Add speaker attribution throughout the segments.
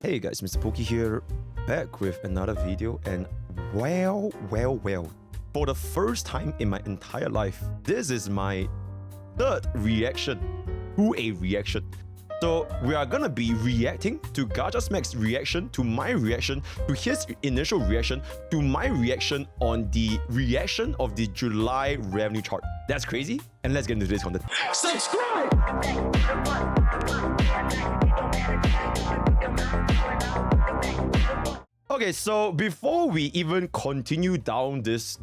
Speaker 1: Hey guys, MrPokke here, back with another video, and well, for the first time in my entire life, this is my third reaction to a reaction. So we are gonna be reacting to GachaSmack's reaction, to my reaction, to his initial reaction, to my reaction on the reaction of the July revenue chart. That's crazy, and let's get into this content. Subscribe! Okay, so before we even continue down this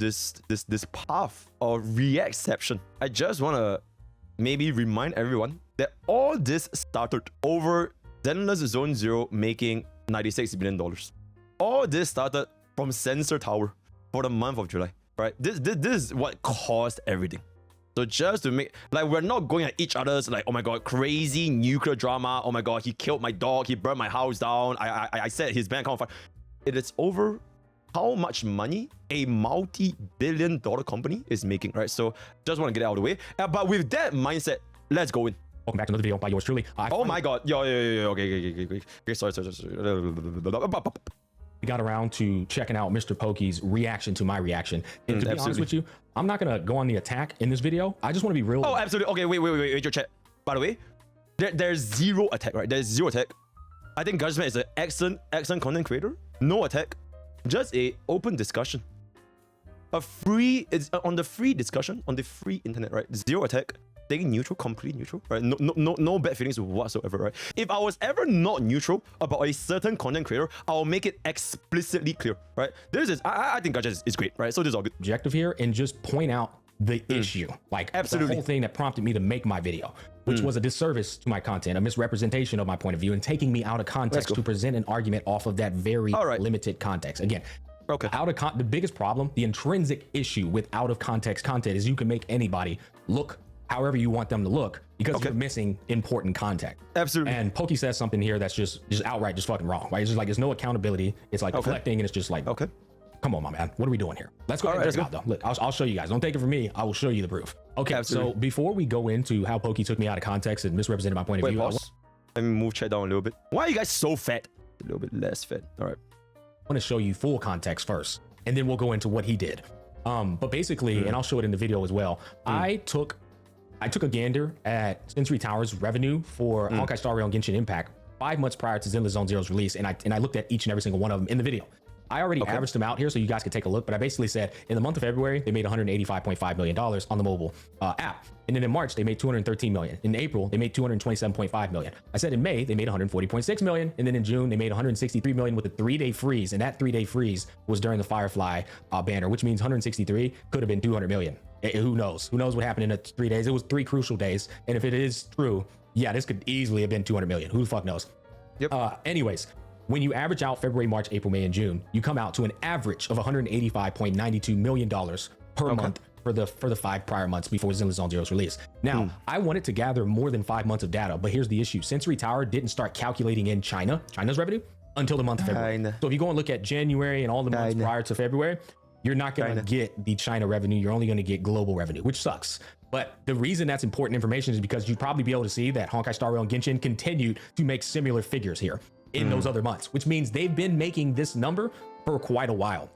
Speaker 1: path of reactception, I just wanna maybe remind everyone that all this started over Zenless Zone Zero making $96 million. All this started from Sensor Tower for the month of July, right? This is what caused everything. So just to make, like, we're not going at each other's like, oh my god, crazy nuclear drama, oh my god, he killed my dog, he burned my house down, I set his bank account on fire. It is over how much money a multi-billion-dollar company is making, right? So just want to get it out of the way. But with that mindset, let's go in.
Speaker 2: Welcome back to another video by yours truly.
Speaker 1: Oh my god. Yo, okay, sorry.
Speaker 2: We got around to checking out MrPokke's reaction to my reaction. And to be honest with you, I'm not gonna go on the attack in this video. I just want to be real.
Speaker 1: Oh, absolutely. Okay, wait, your chat. By the way, there's zero attack, right? There's zero attack. I think GachaSmack is an excellent content creator. No attack, just a open discussion. It's on the free discussion, on the free internet, right? Zero attack, staying neutral, completely neutral, right? No bad feelings whatsoever, right? If I was ever not neutral about a certain content creator, I'll make it explicitly clear, right? I think Gacha is great, right? So this is all good.
Speaker 2: Objective here and just point out the issue, like absolutely the whole thing that prompted me to make my video, which was a disservice to my content, a misrepresentation of my point of view, and taking me out of context to present an argument off of that very limited context. Again, the biggest problem, the intrinsic issue with out of context content is you can make anybody look however you want them to look because you're missing important context.
Speaker 1: Absolutely.
Speaker 2: And Pokke says something here that's just outright just fucking wrong, right? It's just like there's no accountability. It's like deflecting, and it's just like, come on, my man. What are we doing here? Let's go ahead and check it out, though. Look, I'll show you guys. Don't take it from me. I will show you the proof. Okay, so before we go into how Pokke took me out of context and misrepresented my point of view,
Speaker 1: let me move chat down a little bit. Why are you guys so fat? A little bit less fat. All right.
Speaker 2: I want to show you full context first, and then we'll go into what he did. But basically, and I'll show it in the video as well, I took a gander at Sensor Tower's revenue for Honkai StarRail and Genshin Impact 5 months prior to Zenless Zone Zero's release, and I looked at each and every single one of them in the video. I already averaged them out here so you guys could take a look, but I basically said in the month of February, they made $185.5 million on the mobile app. And then in March, they made $213 million. In April, they made $227.5 million. I said in May, they made $140.6 million. And then in June, they made $163 million with a 3-day freeze. And that 3-day freeze was during the Firefly banner, which means 163 could have been 200 million. Who knows? Who knows what happened in the 3 days? It was 3 crucial days. And if it is true, yeah, this could easily have been 200 million. Who the fuck knows? Yep. Anyways, when you average out February, March, April, May, and June, you come out to an average of $185.92 million per month for the 5 prior months before Zenless Zone Zero's release. Now, I wanted to gather more than 5 months of data, but here's the issue. Sensor Tower didn't start calculating in China's revenue until the month of February. So if you go and look at January and all the months prior to February, you're not going to get the China revenue. You're only going to get global revenue, which sucks. But the reason that's important information is because you'd probably be able to see that Honkai StarRail and Genshin continued to make similar figures here in those other months, which means they've been making this number for quite a while.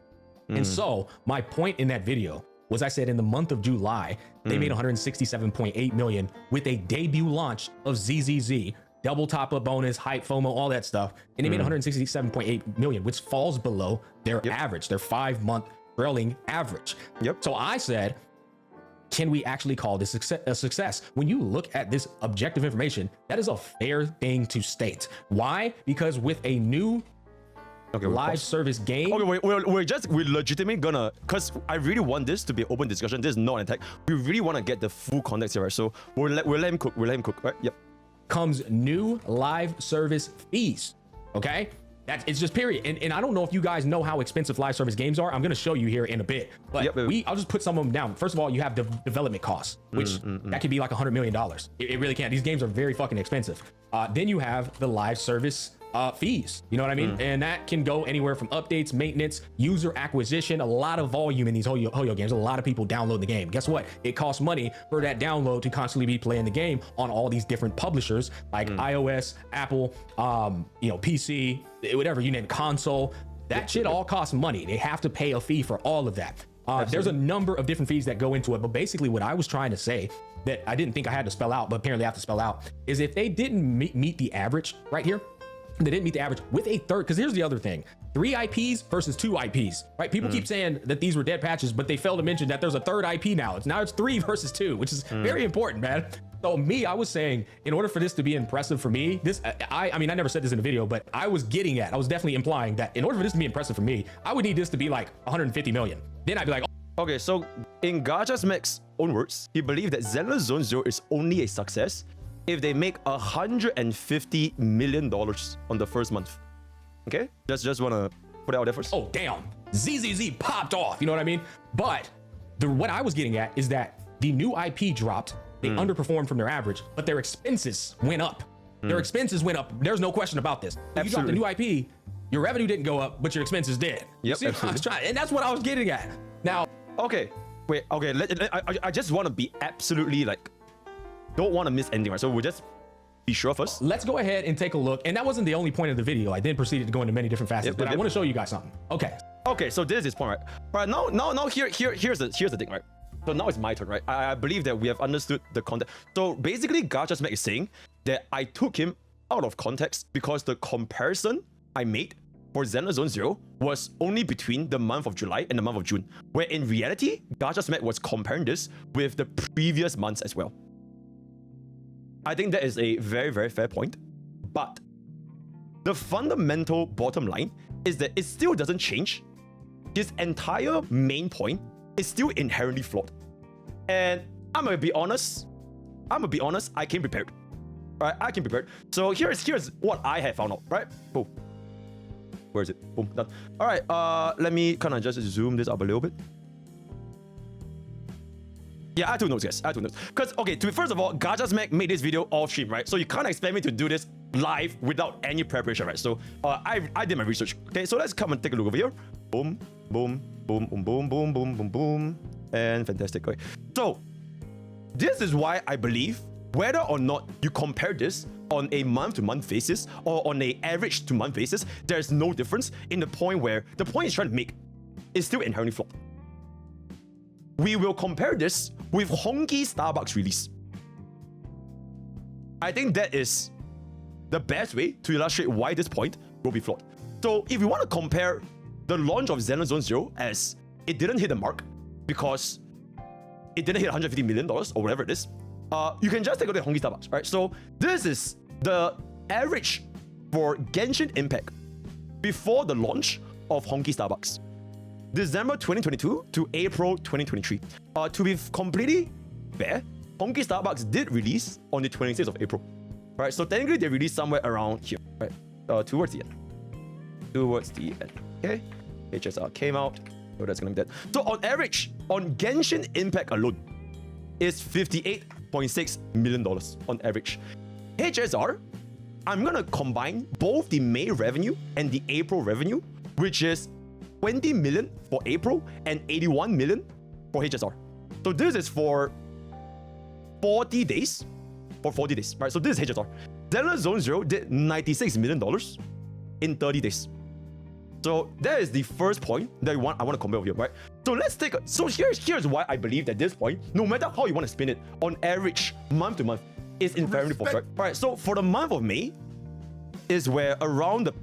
Speaker 2: And so my point in that video was I said in the month of July, they made 167.8 million with a debut launch of ZZZ, double top-up bonus, hype, FOMO, all that stuff. And they made 167.8 million, which falls below their average, their 5-month trailing average. So I said, can we actually call this a success? When you look at this objective information, that is a fair thing to state. Why? Because with a new live service game.
Speaker 1: Okay, we're legitimately gonna, because I really want this to be an open discussion. This is not an attack. We really want to get the full context here, right? So we'll let him cook. Right? Yep.
Speaker 2: Comes new live service fees. Okay. It's just period. And I don't know if you guys know how expensive live service games are. I'm going to show you here in a bit, but I'll just put some of them down. First of all, you have the development costs, which that could be like $100 million. It really can. These games are very fucking expensive. Then you have the live service fees. You know what I mean? And that can go anywhere from updates, maintenance, user acquisition, a lot of volume in these Hoyo games. A lot of people download the game. Guess what? It costs money for that download to constantly be playing the game on all these different publishers like iOS, Apple, PC, whatever you name, console. That shit all costs money. They have to pay a fee for all of that. There's a number of different fees that go into it, but basically what I was trying to say that I didn't think I had to spell out, but apparently I have to spell out, is if they didn't meet the average right here, they didn't meet the average with a third, because here's the other thing, 3 IPs versus 2 IPs, right? People keep saying that these were dead patches, but they fail to mention that there's a third IP now. It's 3 versus 2, which is very important, man. So I was saying, in order for this to be impressive for me, I mean, I never said this in the video, but I was definitely implying that in order for this to be impressive for me, I would need this to be like 150 million. Then I'd be like,
Speaker 1: okay, so in GachaSmack's own words, he believed that Zenless Zone Zero is only a success if they make $150 million on the first month. Okay, just wanna put it out there first.
Speaker 2: Oh damn, ZZZ popped off. You know what I mean? But what I was getting at is that the new IP dropped. They underperformed from their average, but their expenses went up. Their expenses went up. There's no question about this. If you dropped a new IP, your revenue didn't go up, but your expenses did.
Speaker 1: Yep,
Speaker 2: see, I was trying, and that's what I was getting at. Now,
Speaker 1: okay, wait, okay. I just want to be absolutely like, don't want to miss anything, right? So we'll just be sure first.
Speaker 2: Let's go ahead and take a look. And that wasn't the only point of the video. I then proceeded to go into many different facets, but I want to show you guys something. Okay.
Speaker 1: Okay, so this is his point, right? Right now, here's the thing, right? So now it's my turn, right? I believe that we have understood the context. So basically, GachaSmack is saying that I took him out of context because the comparison I made for Zenless Zone Zero was only between the month of July and the month of June, where in reality, GachaSmack was comparing this with the previous months as well. I think that is a very, very fair point. But the fundamental bottom line is that it still doesn't change. His entire main point is still inherently flawed. And I'm gonna be honest, I came prepared. Right? I came prepared. So here's what I have found out, right? Boom. Where is it? Boom, done. Alright, let me kind of just zoom this up a little bit. Yeah, I took notes, guys. I took notes. Because, okay, first of all, GachaSmack made this video off stream, right? So you can't expect me to do this live without any preparation, right? So I did my research. Okay, so let's come and take a look over here. Boom, boom, boom, boom, boom, boom, boom, boom, boom. And fantastic. Okay. So this is why I believe whether or not you compare this on a month-to-month basis or on a average-to-month basis, there's no difference in the point where the point he's trying to make is still inherently flawed. We will compare this with Honkai Starbucks release. I think that is the best way to illustrate why this point will be flawed. So if you want to compare the launch of Zenless Zone Zero as it didn't hit the mark because it didn't hit $150 million or whatever it is, you can just take a look at Honkai Starbucks, right? So this is the average for Genshin Impact before the launch of Honkai Starbucks. December 2022 to April 2023. To be completely fair, Honkai Starbucks did release on the 26th of April. Right, so technically they released somewhere around here, right? Towards the end. Towards the end. Okay. HSR came out. So that's gonna be that. So on average, on Genshin Impact alone, is $58.6 million on average. HSR, I'm gonna combine both the May revenue and the April revenue, which is 20 million for April and 81 million for HSR. So this is for 40 days. For 40 days, right? So this is HSR. Zenless Zone Zero did $96 million in 30 days. So that is the first point that I want to compare with you, right? So let's take a, so here's why I believe that this point, no matter how you want to spin it, on average, month to month, is inherently false, right? All right, so for the month of May, is where around the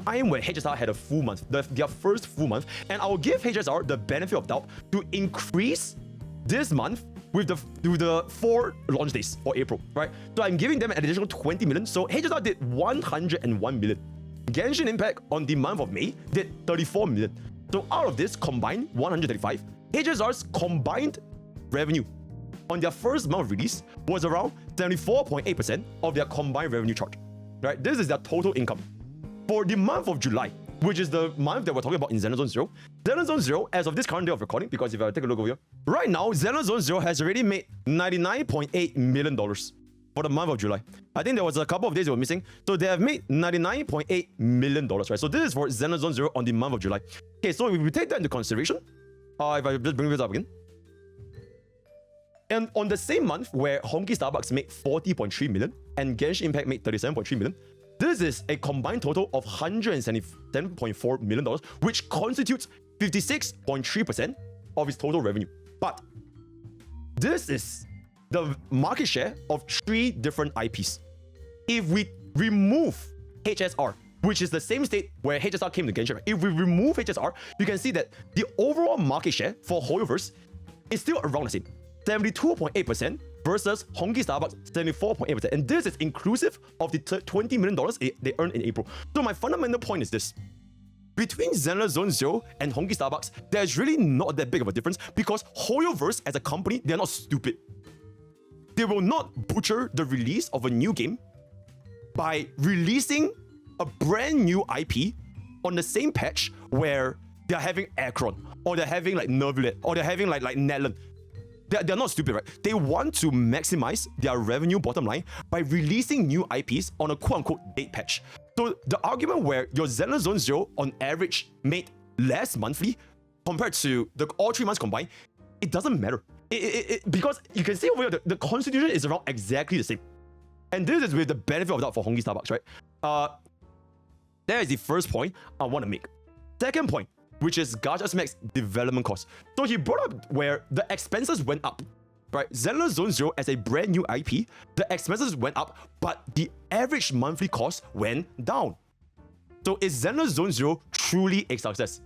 Speaker 1: time where HSR had a full month, their first full month, and I'll give HSR the benefit of doubt to increase this month with the 4 launch days for April, right? So I'm giving them an additional 20 million. So HSR did 101 million. Genshin Impact on the month of May did 34 million. So out of this combined 135, HSR's combined revenue on their first month of release was around 74.8% of their combined revenue charge, right? This is their total income. For the month of July, which is the month that we're talking about in Zenless Zone Zero, as of this current day of recording, because if I take a look over here, right now, Zenless Zone Zero has already made $99.8 million for the month of July. I think there was a couple of days they were missing. So they have made $99.8 million, right? So this is for Zenless Zone Zero on the month of July. Okay, so if we take that into consideration, if I just bring this up again. And on the same month where Honkai Starbucks made 40.3 million and Genshin Impact made 37.3 million, this is a combined total of $177.4 million, which constitutes 56.3% of its total revenue. But this is the market share of 3 different IPs. If we remove HSR, which is the same state where HSR came to Genshin, if we remove HSR, you can see that the overall market share for Hoyoverse is still around the same, 72.8% versus Honkai Starbucks 74.8%. And this is inclusive of the $20 million they earned in April. So my fundamental point is this. Between Zenless Zone Zero and Honkai Starbucks, there's really not that big of a difference because Hoyoverse as a company, they're not stupid. They will not butcher the release of a new game by releasing a brand new IP on the same patch where they're having Akron, or they're having like Nervlet, or they're having like Netland. They're not stupid, right? They want to maximize their revenue bottom line by releasing new IPs on a quote-unquote date patch. So the argument where your Zenless Zone Zero on average made less monthly compared to all 3 months combined, it doesn't matter. Because you can see over here, the constitution is around exactly the same. And this is with the benefit of doubt for Honkai Starbucks, right? That is the first point I want to make. Second point, which is GachaSmack's development cost. So he brought up where the expenses went up, right? Zenless Zone Zero as a brand new IP, the expenses went up, but the average monthly cost went down. So is Zenless Zone Zero truly a success?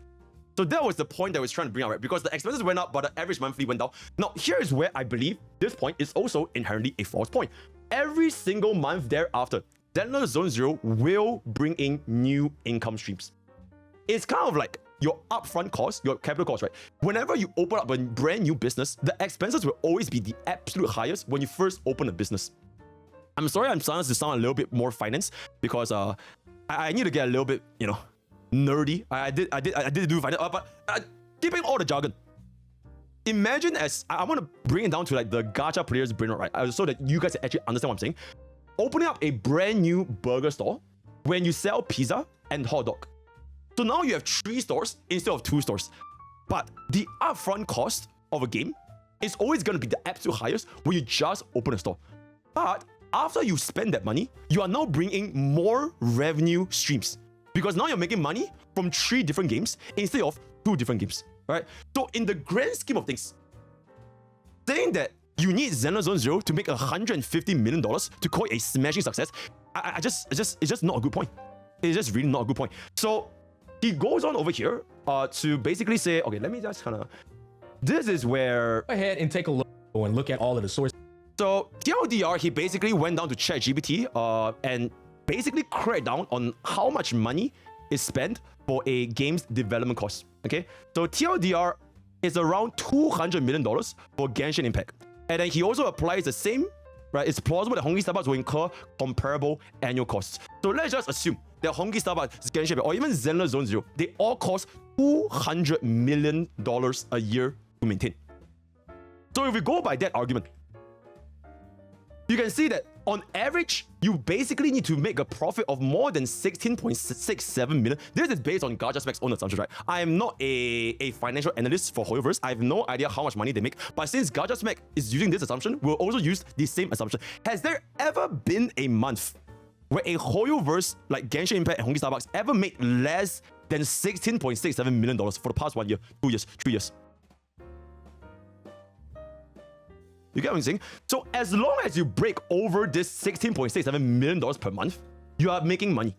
Speaker 1: So that was the point that I was trying to bring out, right? Because the expenses went up, but the average monthly went down. Now, here is where I believe this point is also inherently a false point. Every single month thereafter, Zenless Zone Zero will bring in new income streams. It's kind of like your upfront cost, your capital cost, right? Whenever you open up a brand new business, the expenses will always be the absolute highest when you first open a business. I'm sorry I'm starting to sound a little bit more finance because I need to get a little bit, nerdy. I did do finance, but keeping all the jargon. Imagine as I want to bring it down to like the gacha player's brain, right? So that you guys actually understand what I'm saying. Opening up a brand new burger store when you sell pizza and hot dog. So now you have 3 stores instead of 2 stores. But the upfront cost of a game is always going to be the absolute highest when you just open a store. But after you spend that money, you are now bringing more revenue streams. Because now you're making money from 3 different games instead of 2 different games. Right? So in the grand scheme of things, saying that you need Zenless Zone Zero to make $150 million to call it a smashing success, it's just not a good point. It's just really not a good point. So he goes on over here to basically say, okay, let me just kind of, this is where...
Speaker 2: Go ahead and take a look at all of the sources.
Speaker 1: So TLDR, he basically went down to ChatGPT and basically cracked down on how much money is spent for a game's development cost. Okay, so TLDR is around $200 million for Genshin Impact. And then he also applies the same, right? It's plausible that Honkai Starbucks will incur comparable annual costs. So let's just assume that Honkai Starbucks, Genshin Impact, or even Zenless Zone Zero, they all cost $200 million a year to maintain. So if we go by that argument, you can see that on average, you basically need to make a profit of more than 16.67 million. This is based on GachaSmack's own assumptions, right? I am not a financial analyst for Hoyoverse. I have no idea how much money they make. But since GachaSmack is using this assumption, we'll also use the same assumption. Has there ever been a month where a Hoyoverse like Genshin Impact and Honkai Starbucks ever made less than $16.67 million for the past 1 year, 2 years, 3 years? You get what I'm saying? So as long as you break over this $16.67 million per month, you are making money.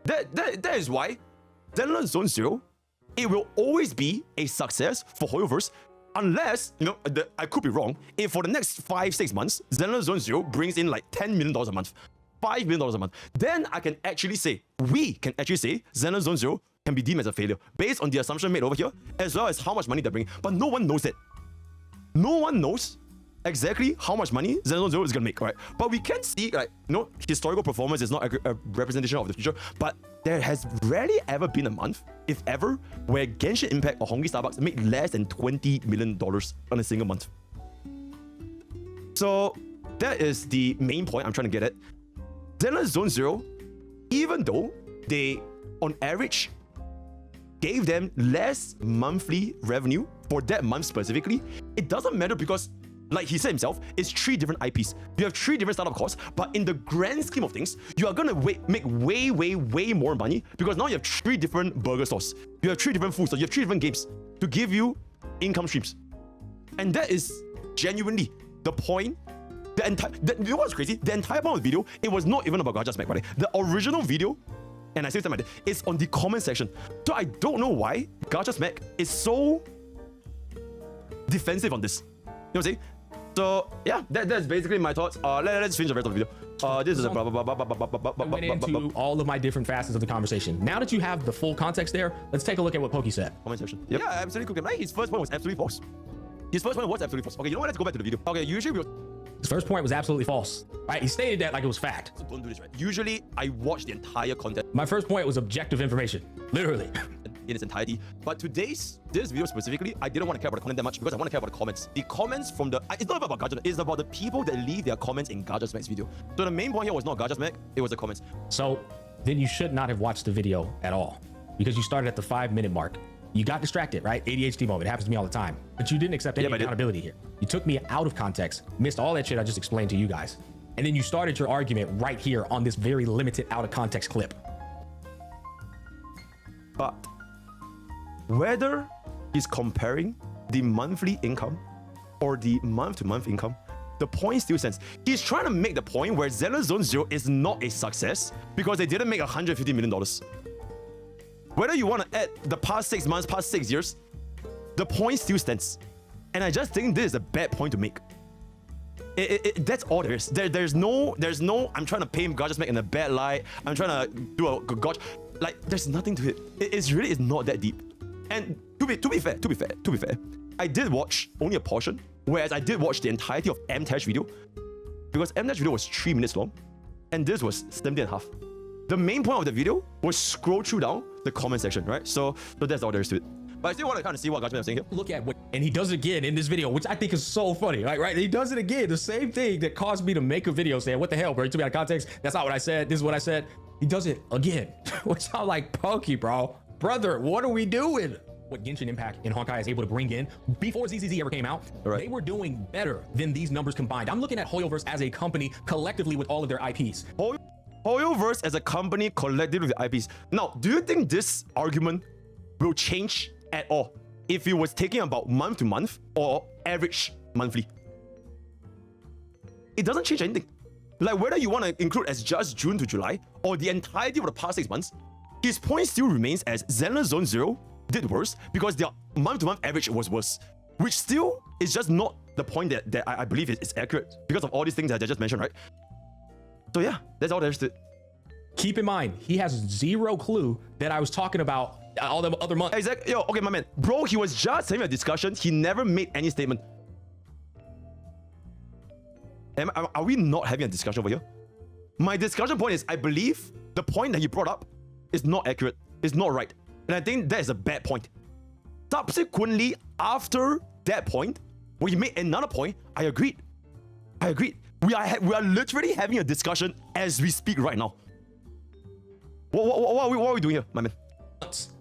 Speaker 1: That is why Zenless Zone Zero, it will always be a success for Hoyoverse unless, I could be wrong, if for the next 5-6 months, Zenless Zone Zero brings in like $10 million a month, $5 million a month, then I can actually say, we can actually say Zenless Zone Zero can be deemed as a failure based on the assumption made over here, as well as how much money they're bringing. But no one knows that. No one knows exactly how much money Zenless Zone Zero is going to make, right? But we can see, historical performance is not a representation of the future, but there has rarely ever been a month, if ever, where Genshin Impact or Honkai Starbucks made less than $20 million on a single month. So that is the main point I'm trying to get at. Zenless Zone Zero, even though they, on average, gave them less monthly revenue for that month specifically, it doesn't matter because, like he said himself, it's 3 different IPs. You have 3 different startup costs, but in the grand scheme of things, you are gonna make way more money because now you have 3 different burger stores. You have 3 different food stores. You have 3 different games to give you income streams. And that is genuinely the point. You know what's crazy? The entire part of the video, it was not even about Gacha Smack, right? The original video, and I say something like that, is on the comment section. So I don't know why Gacha Smack is so defensive on this. You know what I'm saying? So yeah, that's basically my thoughts. Let's finish the rest of the video. This is a blah blah blah blah blah blah blah blah.
Speaker 2: Went into all of my different facets of the conversation. Now that you have the full context there, let's take a look at what Pokke said.
Speaker 1: Comment section. Yep. Yeah, absolutely cool. Right? His first point was absolutely false. His first point was absolutely false. Okay, you know what? Let's go back to the video. Okay, usually
Speaker 2: his first point was absolutely false. Right? He stated that like it was fact.
Speaker 1: So don't do this, right? Usually, I watch the entire content.
Speaker 2: My first point was objective information, literally.
Speaker 1: In its entirety. But this video specifically, I didn't want to care about the content that much because I want to care about the comments. The comments from the... It's not about Gacha, it's about the people that leave their comments in Gacha Smack's video. So the main point here was not Gacha Smack, it was the comments.
Speaker 2: So then you should not have watched the video at all because you started at the 5-minute mark. You got distracted, right? ADHD moment. It happens to me all the time. But you didn't accept any accountability here. You took me out of context, missed all that shit I just explained to you guys. And then you started your argument right here on this very limited out of context clip.
Speaker 1: But whether he's comparing the monthly income or the month-to-month income, the point still stands. He's trying to make the point where Zenless Zone Zero is not a success because they didn't make $150 million. Whether you want to add the past 6 months, past 6 years, the point still stands. And I just think this is a bad point to make. That's all there is. There's no, I'm trying to paint Gacha Smack in a bad light. I'm trying to do a gotcha. Like, there's nothing to it. It's really not that deep. And to be fair, I did watch only a portion, whereas I did watch the entirety of M-Tash video because M-Tash video was 3 minutes long, and this was 17.5. The main point of the video was scroll through down the comment section, right? So that's all there is to it. But I still want to kind of see what GachaSmack is saying here.
Speaker 2: Look at what, and he does it again in this video, which I think is so funny. Like, right? He does it again. The same thing that caused me to make a video saying, what the hell, bro? You took me out of context. That's not what I said. This is what I said. He does it again, which I'm like, Pokke, bro. Brother, what are we doing? What Genshin Impact in Honkai is able to bring in before ZZZ ever came out, they were doing better than these numbers combined. I'm looking at Hoyoverse as a company collectively with all of their IPs.
Speaker 1: Hoyoverse as a company collectively with the IPs. Now, do you think this argument will change at all if it was taking about month to month or average monthly? It doesn't change anything. Like whether you want to include as just June to July or the entirety of the past 6 months, his point still remains as Zenless Zone Zero did worse because their month-to-month average was worse, which still is just not the point that I believe is accurate because of all these things that I just mentioned, right? So yeah, that's all there is to it.
Speaker 2: Keep in mind, he has zero clue that I was talking about all the other months.
Speaker 1: Exactly. Yo, okay, my man. Bro, he was just having a discussion. He never made any statement. Are we not having a discussion over here? My discussion point is, I believe the point that he brought up is not accurate. It's not right. And I think that is a bad point. Subsequently, after that point, when he made another point, I agreed. We are literally having a discussion as we speak right now. What are we doing here, my man?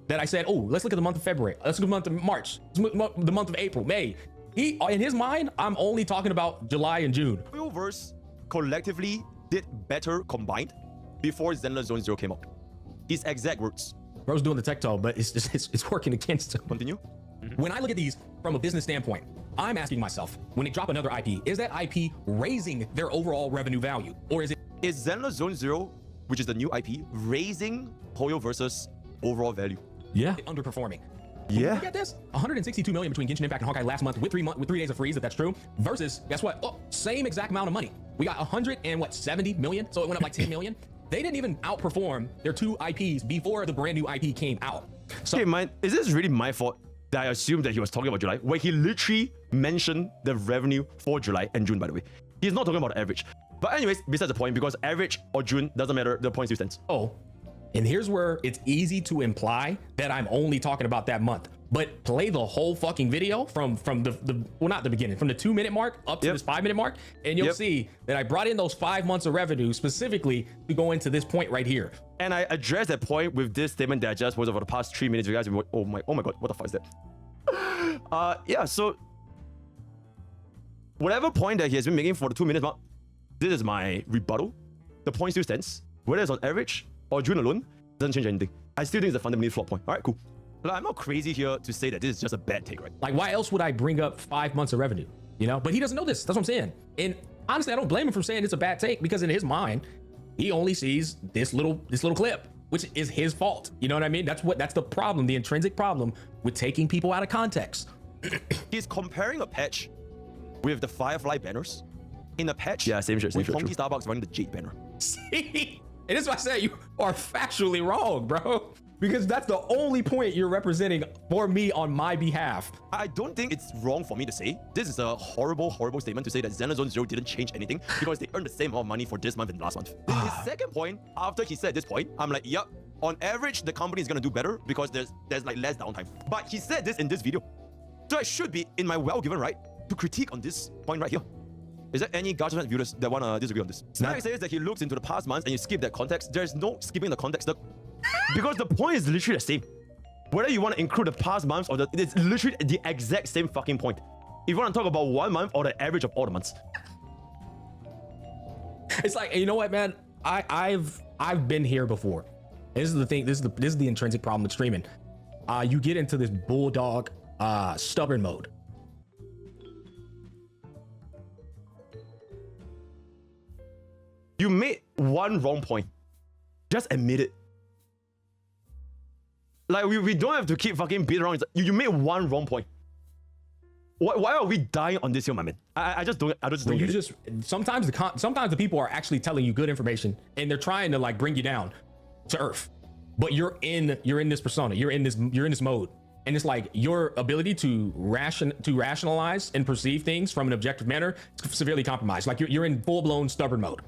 Speaker 2: That I said, oh, let's look at the month of February. Let's look at the month of March. The month of April, May. He, in his mind, I'm only talking about July and June.
Speaker 1: Hoyoverse collectively did better combined before Zenless Zone Zero came out. His exact words.
Speaker 2: Bro's doing the tech talk, but it's working against him.
Speaker 1: Continue.
Speaker 2: When I look at these from a business standpoint, I'm asking myself, when they drop another IP, is that IP raising their overall revenue value? Or is it...
Speaker 1: Is Zenless Zone Zero, which is the new IP, raising Hoyoverse's overall value?
Speaker 2: Yeah. Underperforming.
Speaker 1: Yeah.
Speaker 2: Look at this. 162 million between Genshin Impact and Honkai last month with 3 days of freeze, if that's true. Versus, guess what? Oh, same exact amount of money. We got 170 million, so it went up like 10 million. They didn't even outperform their 2 IPs before the brand new IP came out. So,
Speaker 1: okay, is this really my fault that I assumed that he was talking about July, where he literally mentioned the revenue for July and June, by the way. He's not talking about the average. But anyways, besides the point, because average or June doesn't matter, the point still stands.
Speaker 2: Oh, and here's where it's easy to imply that I'm only talking about that month. but play the whole fucking video from the well, not the beginning, from the 2-minute mark up to this 5-minute mark, and you'll see that I brought in those 5 months of revenue specifically to go into this point right here.
Speaker 1: And I addressed that point with this statement that I just was over the past 3 minutes. You guys, oh my god, what the fuck is that? Yeah, so whatever point that he has been making for the 2 minutes mark, this is my rebuttal. The point still stands. Whether it's on average or June alone, doesn't change anything. I still think it's a fundamentally flawed point. All right, cool. Like, I'm not crazy here to say that this is just a bad take, right?
Speaker 2: Like, why else would I bring up 5 months of revenue? You know, but he doesn't know this. That's what I'm saying. And honestly, I don't blame him for saying it's a bad take, because in his mind, he only sees this little clip, which is his fault. You know what I mean? That's the problem, the intrinsic problem with taking people out of context.
Speaker 1: He's comparing a patch with the Firefly banners in a patch. Yeah, same shit.
Speaker 2: With
Speaker 1: Honkai Starbucks running the Jade banner.
Speaker 2: See? And that's why I say you are factually wrong, bro. Because that's the only point you're representing for me on my behalf.
Speaker 1: I don't think it's wrong for me to say. This is a horrible, horrible statement to say that Xenozone Zero didn't change anything because they earned the same amount of money for this month and last month. His second point, after he said this point, I'm like, yep, on average, the company is gonna do better because there's like less downtime. But he said this in this video. So I should be in my well-given right to critique on this point right here. Is there any GachaSmack viewers that want to disagree on this? Smack says that he looks into the past months and you skip that context. There's no skipping the context. Because the point is literally the same. Whether you want to include the past months or it's literally the exact same fucking point. If you want to talk about 1 month or the average of all the months.
Speaker 2: It's like, you know what, man? I've been here before. This is the thing. This is the intrinsic problem with streaming. You get into this bulldog, stubborn mode.
Speaker 1: You made one wrong point. Just admit it. Like, we don't have to keep fucking beating around. You made one wrong point. Why are we dying on this here, my man? I just don't get it.
Speaker 2: Sometimes the people are actually telling you good information and they're trying to like bring you down to earth. But you're in this persona. You're in this mode. And it's like your ability to rationalize and perceive things from an objective manner is severely compromised. Like you're in full-blown stubborn mode.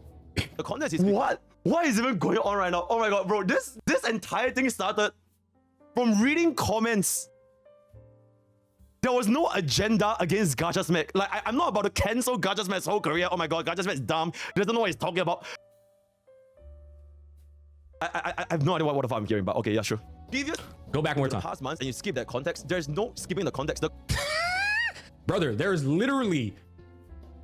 Speaker 1: The context is what is even going on right now? Oh my god, bro, this entire thing started from reading comments. There was no agenda against GachaSmack. Like, I'm not about to cancel GachaSmack's whole career. Oh my god, GachaSmack's dumb. He doesn't know what he's talking about. I have no idea what the fuck I'm hearing, but okay, yeah, sure.
Speaker 2: Go back more time.
Speaker 1: Past months and you skip that context. There's no skipping the context.
Speaker 2: Brother, there's literally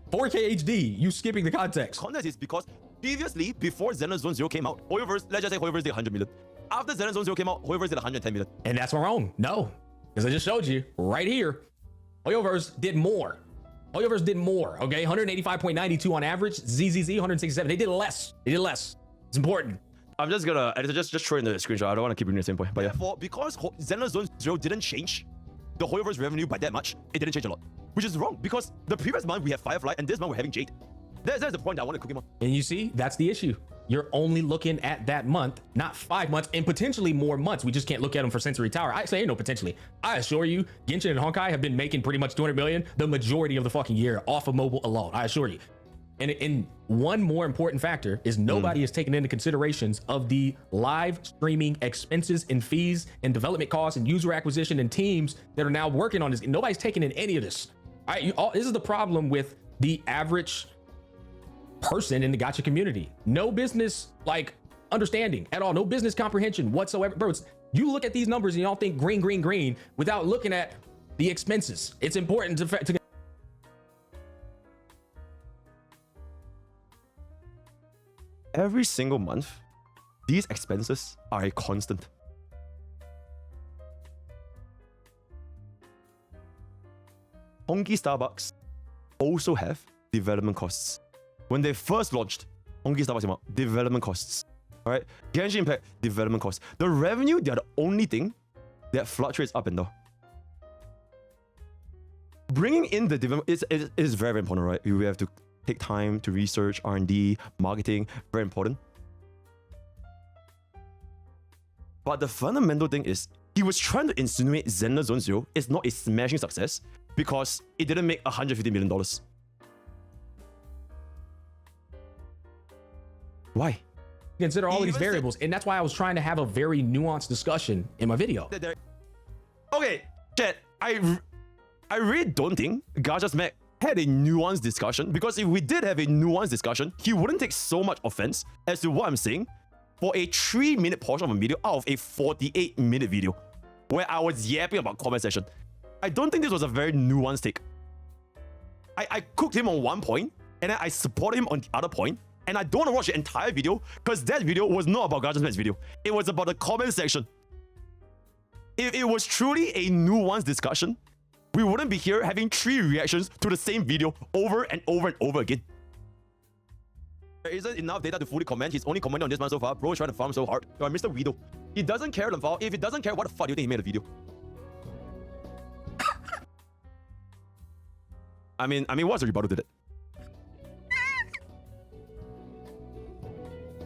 Speaker 2: 4K HD, you skipping the context.
Speaker 1: Context is because previously, before Xenozone Zero came out, Hoyoverse, let's just say Hoyoverse did 100 million. After Xenozone Zero came out, Hoyoverse did 110 million.
Speaker 2: And that's wrong. No, because I just showed you right here. Hoyoverse did more. Hoyoverse did more, okay? 185.92 on average, ZZZ 167. They did less. It's important.
Speaker 1: I'm just gonna just throw in the screenshot. I don't want to keep reading the same point. But yeah, because Xenozone Zero didn't change the Hoyoverse revenue by that much, it didn't change a lot. Which is wrong, because the previous month we have Firefly and this month we're having Jade. That's the point that I want to cook him on.
Speaker 2: And you see, that's the issue. You're only looking at that month, not 5 months, and potentially more months. We just can't look at them for Century Tower. I say no potentially. I assure you, Genshin and Honkai have been making pretty much 200 million the majority of the fucking year off of mobile alone. I assure you. And one more important factor is nobody is taking into considerations of the live streaming expenses and fees and development costs and user acquisition and teams that are now working on this. Nobody's taking in any of this. This is the problem with the average person in the gacha community. No business like understanding at all. No business comprehension whatsoever. Bro, you look at these numbers and y'all think green without looking at the expenses. It's important to
Speaker 1: every single month, these expenses are a constant. Honkai Starbucks also have development costs. When they first launched, Honkai Starbucks came out, development costs. All right, Genshin Impact, development costs. The revenue, they are the only thing that fluctuates up and down. Bringing in the development is very, very important, right? We have to take time to research, R&D, marketing, very important. But the fundamental thing is, he was trying to insinuate Xenozone Zero is not a smashing success because it didn't make $150 million. Why?
Speaker 2: Consider all of these variables, and that's why I was trying to have a very nuanced discussion in my video.
Speaker 1: Okay, Chat, I really don't think GachaSmack had a nuanced discussion, because if we did have a nuanced discussion, he wouldn't take so much offense as to what I'm saying for a 3-minute portion of a video out of a 48-minute video where I was yapping about comment section. I don't think this was a very nuanced take. I cooked him on one point, and then I supported him on the other point, and I don't want to watch the entire video because that video was not about GachaSmack's video. It was about the comment section. If it was truly a nuanced discussion, we wouldn't be here having 3 reactions to the same video over and over and over again. There isn't enough data to fully comment. He's only commented on this one so far. Bro is trying to farm so hard. So Mr. Weedle. He doesn't care, Lamfao. If he doesn't care, what the fuck do you think he made a video? I mean, what's the rebuttal to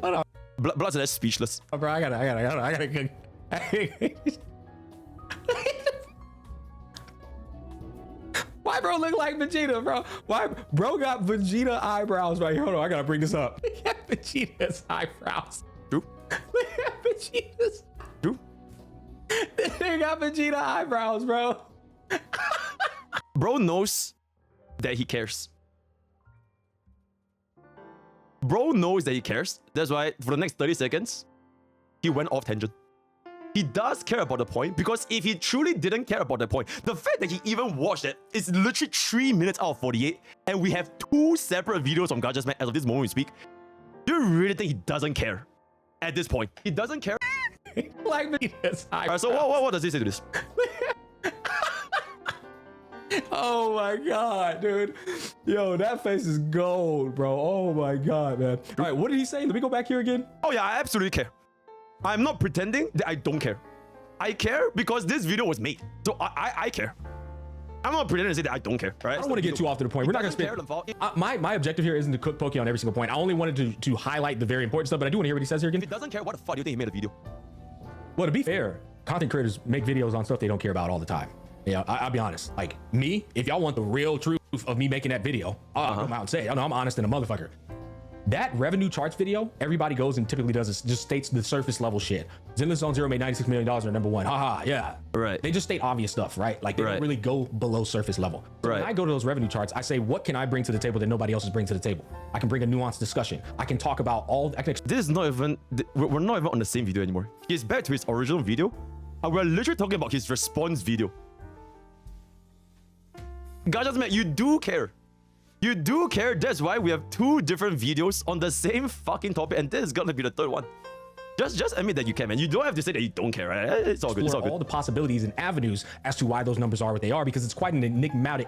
Speaker 1: that? Blood's that's speechless.
Speaker 2: Oh, bro, I gotta. Why bro look like Vegeta, bro? Why bro got Vegeta eyebrows right here? Hold on, I gotta bring this up. Look at Vegeta's eyebrows.
Speaker 1: True.
Speaker 2: Look at Vegeta's.
Speaker 1: True.
Speaker 2: They got Vegeta eyebrows, bro.
Speaker 1: Bro knows that he cares. Bro knows that he cares. That's why for the next 30 seconds, he went off tangent. He does care about the point, because if he truly didn't care about the point, the fact that he even watched it is literally 3 minutes out of 48, and we have 2 separate videos on GachaSmack as of this moment we speak. Do you really think he doesn't care at this point? He doesn't care.
Speaker 2: Like Vegeta's eyebrows.
Speaker 1: So what does he say to this?
Speaker 2: Oh my god, dude. Yo, that face is gold, bro. Oh my god, man. All right, what did he say? Let me go back here again.
Speaker 1: Oh yeah, I absolutely care. I'm not pretending that I don't care. I care because this video was made. So I care. I'm not pretending to say that I don't care, right?
Speaker 2: I don't want to get too off to the point. We're not gonna spend. My objective here isn't to cook Pokke on every single point. I only wanted to highlight the very important stuff, but I do want to hear what he says here again.
Speaker 1: If he doesn't care, what the fuck do you think he made a video?
Speaker 2: Well, to be fair, content creators make videos on stuff they don't care about all the time. Yeah, I'll be honest. Like me, if y'all want the real truth of me making that video, I'll come out and say it. I know I'm honest and a motherfucker. That revenue charts video, everybody goes and typically does this, just states the surface level shit. Zenless Zone Zero made $96 million and they're #1. Haha, yeah.
Speaker 1: Right.
Speaker 2: They just state obvious stuff, right? Like they don't really go below surface level. So
Speaker 1: right.
Speaker 2: When I go to those revenue charts, I say, what can I bring to the table that nobody else is bringing to the table? I can bring a nuanced discussion. I can talk about all.
Speaker 1: This is not even. We're not even on the same video anymore. He's back to his original video, and we're literally talking about his response video. GachaSmack, you do care. You do care. That's why we have 2 different videos on the same fucking topic, and this is gonna be the 3rd one. Just admit that you can, man. You don't have to say that you don't care, right? It's all good. It's all good.
Speaker 2: All the possibilities and avenues as to why those numbers are what they are, because it's quite an enigmatic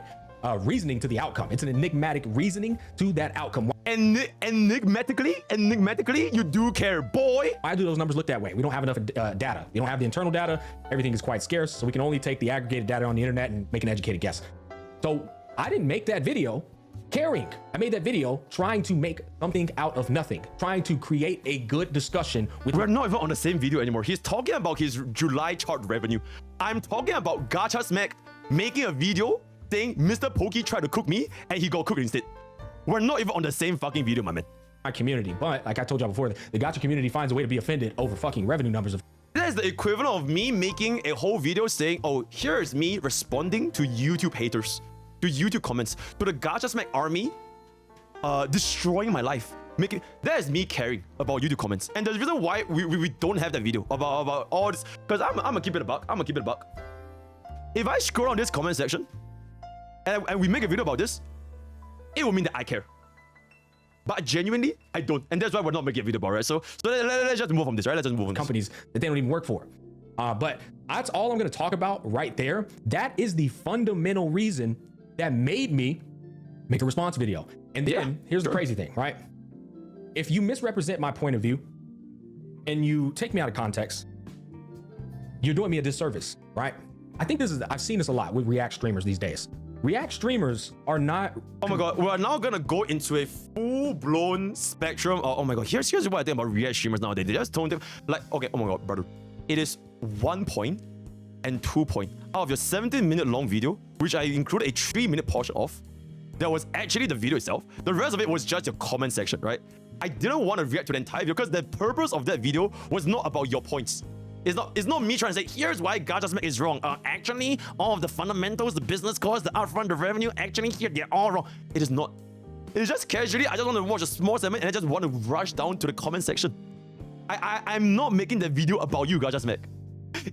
Speaker 2: reasoning to the outcome. It's an enigmatic reasoning to that outcome.
Speaker 1: Enigmatically, you do care, boy.
Speaker 2: Why do those numbers look that way? We don't have enough data. We don't have the internal data. Everything is quite scarce, so we can only take the aggregated data on the internet and make an educated guess. So I didn't make that video caring. I made that video trying to make something out of nothing, trying to create a good discussion with.
Speaker 1: We're not even on the same video anymore. He's talking about his July chart revenue. I'm talking about GachaSmack making a video saying MrPokke tried to cook me and he got cooked instead. We're not even on the same fucking video, my man.
Speaker 2: My community, but like I told y'all before, the Gacha community finds a way to be offended over fucking revenue numbers.
Speaker 1: That is the equivalent of me making a whole video saying, oh, here's me responding to YouTube haters, to YouTube comments, to the GachaSmack army, destroying my life. That is me caring about YouTube comments. And the reason why we don't have that video about all this, because I'm gonna keep it a buck. If I scroll on this comment section and we make a video about this, it will mean that I care. But genuinely, I don't. And that's why we're not making a video about it, right? So let's just move on this, right? Let's just move on.
Speaker 2: Companies that they don't even work for. But that's all I'm going to talk about right there. That is the fundamental reason that made me make a response video. And then here's the crazy thing, right? If you misrepresent my point of view and you take me out of context, you're doing me a disservice, right? I think I've seen this a lot with React streamers these days. React streamers are not.
Speaker 1: Oh my god, we're now gonna go into a full-blown spectrum. Oh my god, here's what I think about React streamers nowadays. They just don't think like, okay, oh my god, brother. It is 1 point and 2 point out of your 17-minute long video, which I included a 3-minute portion of. That was actually the video itself. The rest of it was just your comment section, right? I didn't want to react to the entire video because the purpose of that video was not about your points. It's not me trying to say, here's why GachaSmack is wrong. Actually, all of the fundamentals, the business costs, the upfront, the revenue, actually here, they're all wrong. It is not. It's just casually, I just want to watch a small segment and I just want to rush down to the comment section. I'm not making the video about you, GachaSmack.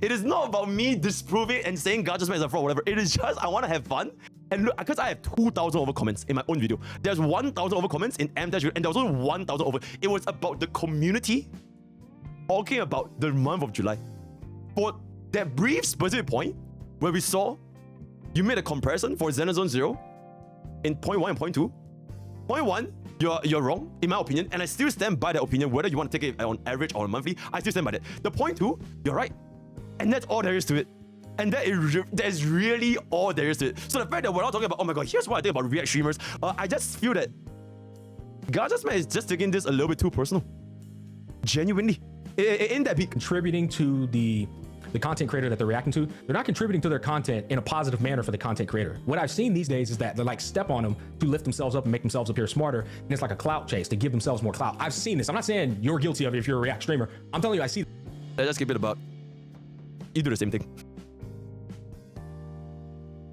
Speaker 1: It is not about me disproving and saying GachaSmack is a fraud or whatever. It is just, I want to have fun. And look, because I have 2,000 over comments in my own video. There's 1,000 over comments in M-Dash video, and there was only 1,000 over. It was about the community talking about the month of July. For that brief specific point where we saw you made a comparison for Xenozone Zero in point 1 and point 2. Point 1, you're wrong, in my opinion, and I still stand by that opinion, whether you want to take it on average or on monthly, I still stand by that. The point 2, you're right. And that's all there is to it. And that is really all there is to it. So the fact that we're not talking about, oh my god, here's what I think about React streamers, I just feel that GachaSmack is just taking this a little bit too personal. Genuinely. In that big
Speaker 2: contributing to the content creator that they're reacting to, they're not contributing to their content in a positive manner for the content creator. What I've seen these days is that they like step on them to lift themselves up and make themselves appear smarter, and it's like a clout chase to give themselves more clout. I've seen this. I'm not saying you're guilty of it if you're a React streamer. I'm telling you, I see.
Speaker 1: Let's just keep it about, you do the same thing.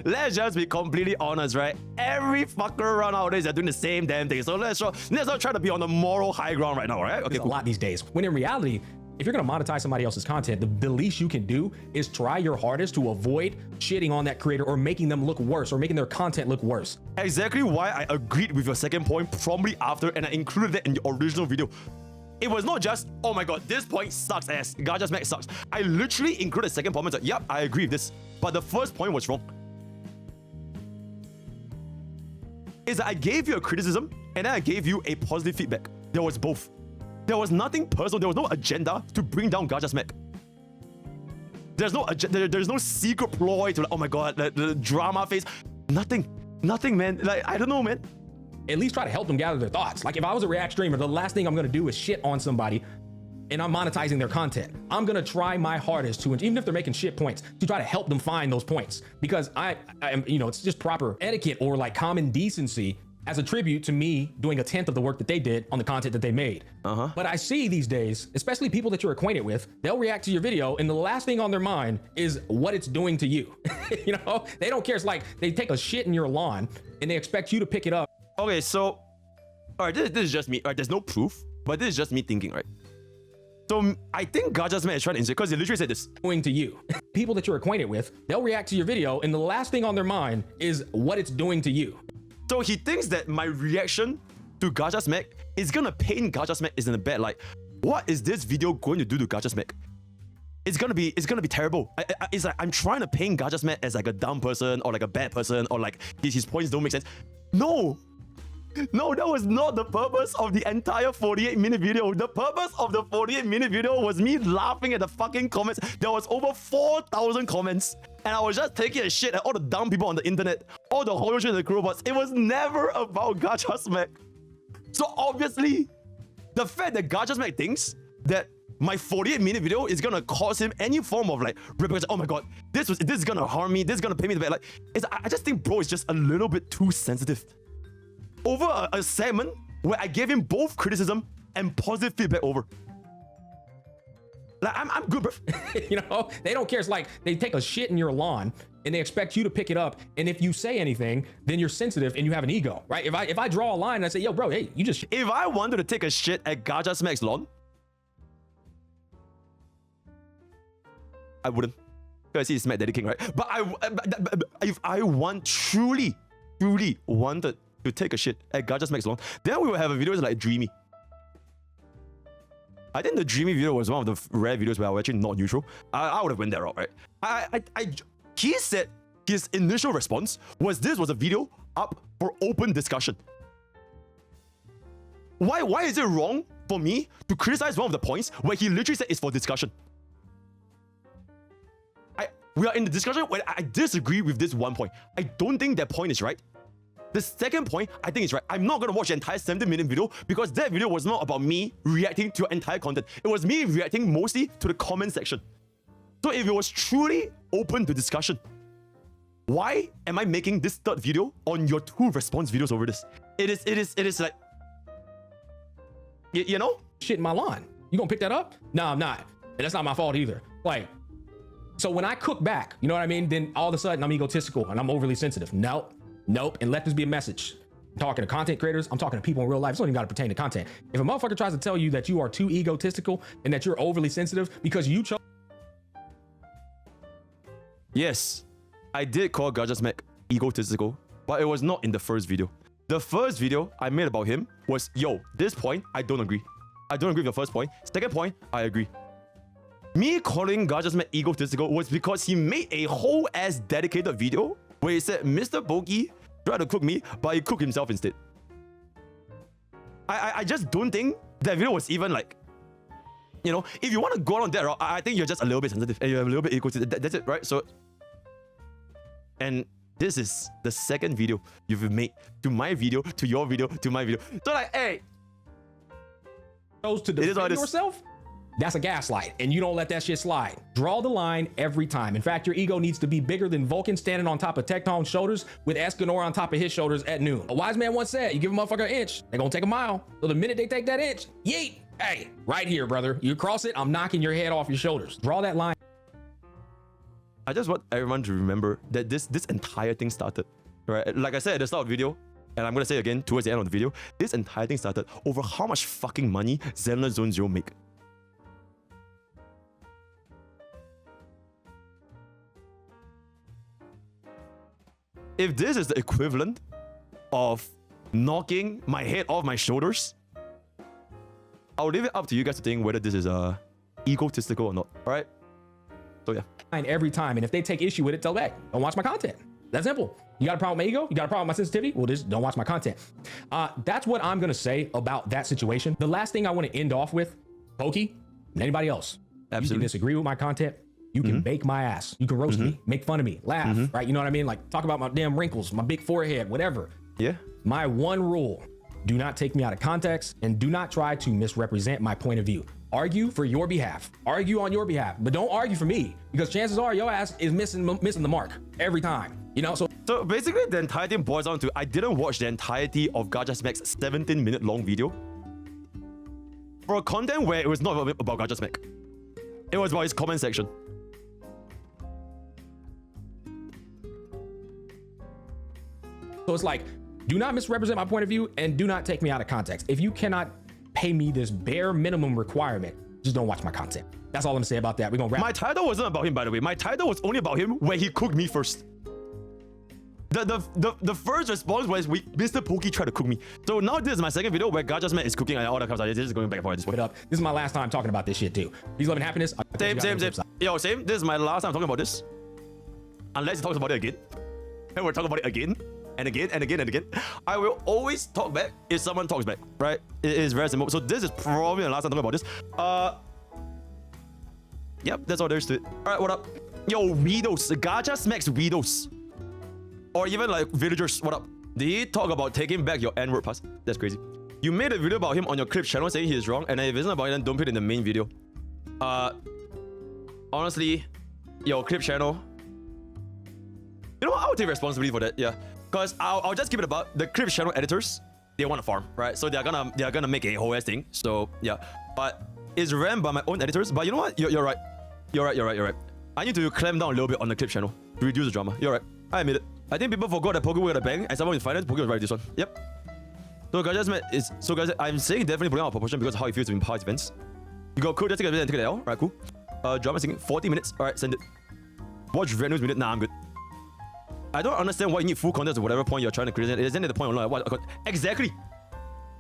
Speaker 1: Let's just be completely honest, right? Every fucker around nowadays are doing the same damn thing. So let's not try to be on the moral high ground right now, right? Okay,
Speaker 2: cool. A lot these days. When in reality, if you're gonna monetize somebody else's content, the least you can do is try your hardest to avoid shitting on that creator or making them look worse or making their content look worse.
Speaker 1: Exactly why I agreed with your second point promptly after, and I included that in the original video. It was not just, oh my god, this point sucks ass, GachaSmack sucks. I literally included the second point and said, yep, I agree with this. But the first point was wrong. Is that I gave you a criticism and then I gave you a positive feedback. There was both. There was nothing personal. There was no agenda to bring down GachaSmack. There's no agenda. There's no secret ploy to like, oh my god, the drama phase. Nothing, man. Like, I don't know, man.
Speaker 2: At least try to help them gather their thoughts. Like if I was a React streamer, the last thing I'm gonna do is shit on somebody and I'm monetizing their content. I'm gonna try my hardest to, even if they're making shit points, to try to help them find those points. Because I am, it's just proper etiquette or like common decency as a tribute to me doing 1/10 of the work that they did on the content that they made. But I see these days, especially people that you're acquainted with, they'll react to your video and the last thing on their mind is what it's doing to you. They don't care. It's like they take a shit in your lawn and they expect you to pick it up.
Speaker 1: Okay, so, all right, this is just me. All right, there's no proof, but this is just me thinking, right? So I think GachaSmack is trying to insert, because he literally said this.
Speaker 2: Doing to you. People that you're acquainted with, they'll react to your video and the last thing on their mind is what it's doing to you.
Speaker 1: So he thinks that my reaction to GachaSmack is gonna paint GachaSmack is in a bad light. What is this video going to do to GachaSmack? It's gonna be terrible. It's like I'm trying to paint GachaSmack as like a dumb person or like a bad person or like his points don't make sense. No, that was not the purpose of the entire 48-minute video. The purpose of the 48-minute video was me laughing at the fucking comments. There was over 4,000 comments. And I was just taking a shit at all the dumb people on the internet. All the horror shit and the robots. It was never about GachaSmack. So obviously, the fact that GachaSmack thinks that my 48-minute video is gonna cause him any form of like repercussion. Oh my god, this is gonna harm me. This is gonna pay me the back. Like, I just think bro is just a little bit too sensitive. Over a segment where I gave him both criticism and positive feedback over. Like, I'm good, bro.
Speaker 2: They don't care. It's like they take a shit in your lawn and they expect you to pick it up. And if you say anything, then you're sensitive and you have an ego, right? If I draw a line and I say, yo, bro, hey, you just...
Speaker 1: If I wanted to take a shit at GachaSmack's lawn, I wouldn't. Because he's Smack Daddy King, right? But if I truly wanted to take a shit at GachaSmack's lawn, then we will have a video like Dreamy. I think the Dreamy video was one of the rare videos where I was actually not neutral. I would have went that route, right? He said his initial response was this was a video up for open discussion. Why is it wrong for me to criticize one of the points where he literally said it's for discussion? We are in the discussion where I disagree with this one point. I don't think that point is right. The second point, I think is right. I'm not going to watch the entire 70-minute video because that video was not about me reacting to your entire content. It was me reacting mostly to the comment section. So if it was truly open to discussion, why am I making this third video on your 2 response videos over this? It is like, you know?
Speaker 2: Shit in my lawn. You gonna pick that up? No, I'm not. And that's not my fault either. Like, so when I cook back, you know what I mean? Then all of a sudden I'm egotistical and I'm overly sensitive. Nope. And let this be a message. I'm talking to content creators. I'm talking to people in real life. It's not even got to pertain to content. If a motherfucker tries to tell you that you are too egotistical and that you're overly sensitive because you chose.
Speaker 1: Yes, I did call GachaSmack egotistical, but it was not in the first video. The first video I made about him was, yo, this point, I don't agree. I don't agree with the first point. Second point, I agree. Me calling GachaSmack egotistical was because he made a whole ass dedicated video where he said MrPokke tried to cook me, but he cooked himself instead. I just don't think that video was even like, you know, if you want to go on that route, I think you're just a little bit sensitive and you're a little bit egotistical. That's it, right? So, and this is the second video you've made to my video, to your video, to my video. So like, hey,
Speaker 2: chose to defend yourself, that's a gaslight, and you don't let that shit slide. Draw the line every time. In fact, your ego needs to be bigger than Vulcan standing on top of Tecton's shoulders with Escanor on top of his shoulders at noon. A wise man once said, you give a motherfucker an inch, they're gonna take a mile. So the minute they take that inch, yeet, hey, right here, brother. You cross it, I'm knocking your head off your shoulders. Draw that line.
Speaker 1: I just want everyone to remember that this entire thing started, right? Like I said at the start of the video, and I'm gonna say again towards the end of the video, this entire thing started over how much fucking money Zenless Zone Zero make. If this is the equivalent of knocking my head off my shoulders, I'll leave it up to you guys to think whether this is egotistical or not, all right? So yeah.
Speaker 2: Every time, and if they take issue with it, tell back, don't watch my content. That's simple. You got a problem with my ego? You got a problem with my sensitivity? Well, just don't watch my content. That's what I'm gonna say about that situation. The last thing I want to end off with, Pokke, and anybody else. Absolutely. You can disagree with my content. You can bake my ass. You can roast me, make fun of me, laugh, right? You know what I mean? Like talk about my damn wrinkles, my big forehead, whatever.
Speaker 1: Yeah.
Speaker 2: My one rule, do not take me out of context and do not try to misrepresent my point of view. Argue for your behalf. Argue on your behalf, but don't argue for me because chances are your ass is missing the mark every time. You know, so
Speaker 1: basically the entire thing boils down to I didn't watch the entirety of GachaSmack's 17-minute long video for content where it was not about GachaSmack. It was about his comment section.
Speaker 2: So it's like, do not misrepresent my point of view and do not take me out of context. If you cannot pay me this bare minimum requirement, just don't watch my content. That's all I'm gonna say about that. We're gonna wrap.
Speaker 1: My title wasn't about him, by the way. My title was only about him where he cooked me first. The first response was MrPokke tried to cook me. So now this is my second video where GachaSmack is cooking and all that kind of stuff. This is going back and forth at this point.
Speaker 2: This is my last time talking about this shit too. Peace, love, and happiness.
Speaker 1: Same. Yo, same. This is my last time talking about this. Unless he talks about it again. And we're talking about it again. And again and again and again. I will always talk back if someone talks back, right? It is very simple. So this is probably the last time talking about this. Yep, that's all there is to it. All right, what up? Yo, weirdos, GachaSmack's weirdos. Or even like villagers, what up? Did he talk about taking back your N-word pass? That's crazy. You made a video about him on your clip channel saying he is wrong, and if it's not about it, then don't put it in the main video. Honestly, your clip channel, you know what? I'll take responsibility for that, yeah. Because I'll just keep it about the clip channel editors. They want to farm, right? So they're gonna make a whole ass thing. So yeah, but it's ran by my own editors. But you know what? You're right. You're right. I need to clamp down a little bit on the clip channel to reduce the drama. You're right. I admit it. I think people forgot that Pokke was a bang, and someone in finance, Pokke was right this one. Yep. So guys, I'm saying definitely putting out of proportion because of how it feels to be in past events. You got code, just take it and take it out. Right, cool. Drama singing, 40 minutes. All right, send it. Watch Red News minute. Nah, I'm good. I don't understand why you need full context at whatever point you're trying to create. Isn't it the point online? What? Exactly.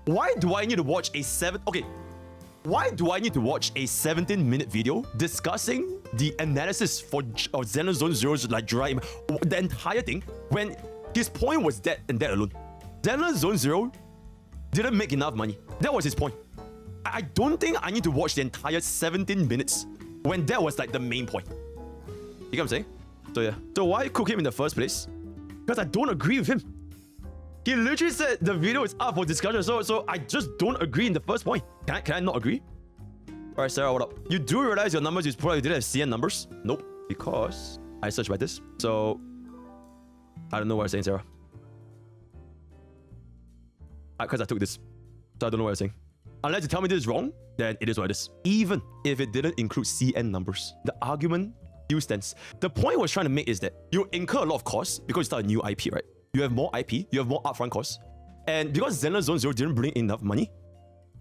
Speaker 1: Why do I need to watch a Why do I need to watch a 17-minute video discussing the analysis for Zenless Zone Zero's like dry the entire thing when his point was that and that alone? Zenless Zone Zero didn't make enough money. That was his point. I don't think I need to watch the entire 17 minutes when that was like the main point. You get what I'm saying? So yeah. So why cook him in the first place? Because I don't agree with him. He literally said the video is up for discussion, so I just don't agree in the first point. Can I not agree? Alright, Sarah, what up? You do realize your numbers is probably didn't have CN numbers? Nope. Because I searched by this. So I don't know what you're saying, Sarah. Because I took this. So I don't know what you're saying. Unless you tell me this is wrong, then it is what it is. Even if it didn't include CN numbers, the argument still stands. The point I was trying to make is that you incur a lot of costs because you start a new IP, right? You have more IP, you have more upfront costs. And because Zenless Zone Zero didn't bring enough money,